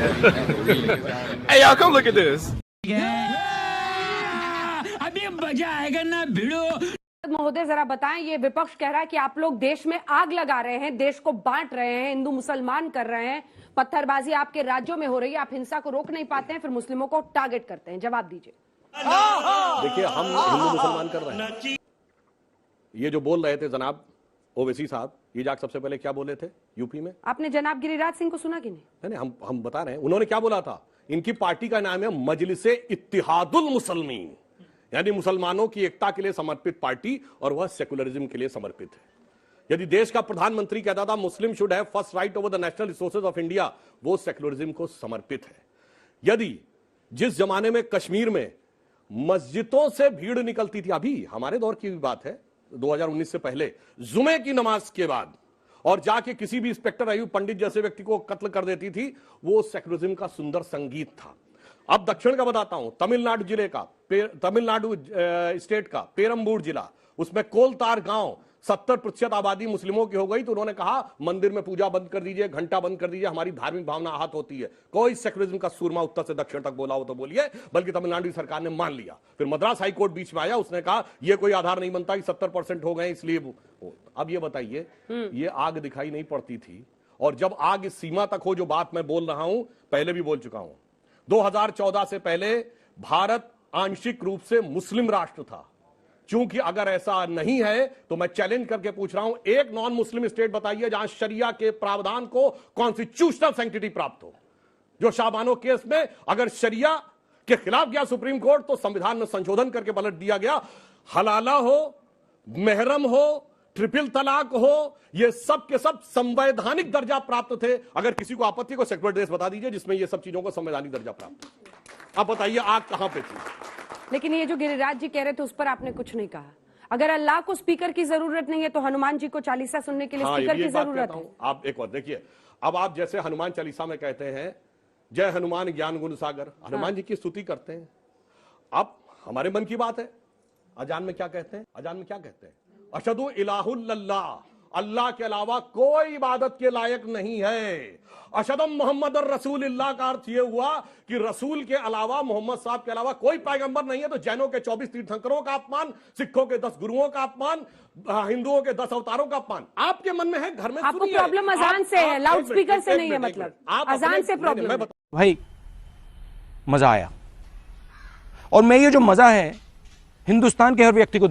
Hey, y'all, come look at this. अभी मजा आएगा ना भिड़ो। महोदय जरा बताएं, ये विपक्ष कह रहा है कि आप लोग देश में आग लगा रहे हैं, देश को बांट रहे हैं, हिंदू मुसलमान कर रहे हैं, पत्थरबाजी आपके राज्यों में हो रही है, आप हिंसा को रोक नहीं पाते हैं, फिर मुस्लिमों को टारगेट करते हैं। जवाब दीजिए। देखिए, हम हिंदू मुसलमान कर रहे हैं। ये जो बोल रहे थे जनाब ओवैसी साहब, ये जाके सबसे पहले क्या बोले थे यूपी में? आपने जनाब गिरिराज सिंह को सुना कि नहीं? नहीं, हम बता रहे हैं उन्होंने क्या बोला था। इनकी पार्टी का नाम है मजलिसे इत्तिहादुल मुसलमीन, यानी मुसलमानों की एकता के लिए समर्पित पार्टी, और वह सेकुलरिज्म के लिए समर्पित है। यदि देश का प्रधानमंत्री कहता था मुस्लिम should have first right over the national resources of India, वो सेकुलरिज्म को समर्पित है। यदि जिस जमाने में कश्मीर में मस्जिदों से भीड़ निकलती थी, अभी हमारे दौर की बात है 2019 से पहले, जुमे की नमाज के बाद, और जाके किसी भी इंस्पेक्टर अयूब पंडित जैसे व्यक्ति को कत्ल कर देती थी, वो सेकुलरिज्म का सुंदर संगीत था। अब दक्षिण का बताता हूं, तमिलनाडु जिले का, तमिलनाडु स्टेट का पेरम्बूर जिला, उसमें कोलतार गांव 70% आबादी मुस्लिमों की हो गई, तो उन्होंने कहा मंदिर में पूजा बंद कर दीजिए, घंटा बंद कर दीजिए, हमारी धार्मिक भावना आहत होती है। कोई सेकुलरिज्म का सूरमा उत्तर से दक्षिण तक बोला हो तो बोलिए, बल्कि तमिलनाडु की सरकार ने मान लिया। फिर मद्रास हाई कोर्ट बीच में आया, उसने कहा यह कोई आधार नहीं बनता कि 70% हो गए इसलिए। अब ये बताइए, ये आग दिखाई नहीं पड़ती थी, और जब आग इस सीमा तक हो, जो बात मैं बोल रहा हूं पहले भी बोल चुका हूं, 2014 से पहले भारत आंशिक रूप से मुस्लिम राष्ट्र था। क्योंकि अगर ऐसा नहीं है तो मैं चैलेंज करके पूछ रहा हूं, एक नॉन मुस्लिम स्टेट बताइए जहां शरिया के प्रावधान को कॉन्स्टिट्यूशनल सैंक्टिटी प्राप्त हो। जो शाबानो केस में अगर शरिया के खिलाफ गया सुप्रीम कोर्ट, तो संविधान में संशोधन करके पलट दिया गया। हलाला हो, महरम हो, ट्रिपल तलाक हो, ये सब के सब संवैधानिक दर्जा प्राप्त थे। अगर किसी को आपत्ति, को सेक्युलर देश बता दीजिए जिसमें ये सब चीजों को संवैधानिक दर्जा प्राप्त। अब बताइए आग कहां पे थी? लेकिन ये जो गिरिराज जी कह रहे थे उस पर आपने कुछ नहीं कहा। अगर अल्लाह को स्पीकर की जरूरत नहीं है तो हनुमान जी को चालीसा सुनने के लिए स्पीकर की जरूरत है। आप एक और देखिए, अब आप जैसे हनुमान चालीसा में कहते हैं जय हनुमान ज्ञान गुण सागर, हनुमान जी की स्तुति करते हैं। अब हमारे मन की बात है, अजान में क्या कहते हैं? अजान में क्या कहते हैं? अशहदु इलाहुल्लाह, अल्लाह के अलावा कोई इबादत के लायक नहीं है। अशहदु मोहम्मद रसूलुल्लाह का अर्थ यह हुआ कि रसूल के अलावा, मोहम्मद साहब के अलावा कोई पैगंबर नहीं है। तो जैनों के 24 तीर्थंकरों का अपमान, सिखों के 10 गुरुओं का अपमान, हिंदुओं के 10 अवतारों का अपमान आपके मन में है। घर में आपको प्रॉब्लम अजान से है, लाउड स्पीकर से नहीं है। मतलब अजान से प्रॉब्लम है। भाई मजा आया, और मैं ये जो मजा है हिंदुस्तान के हर व्यक्ति को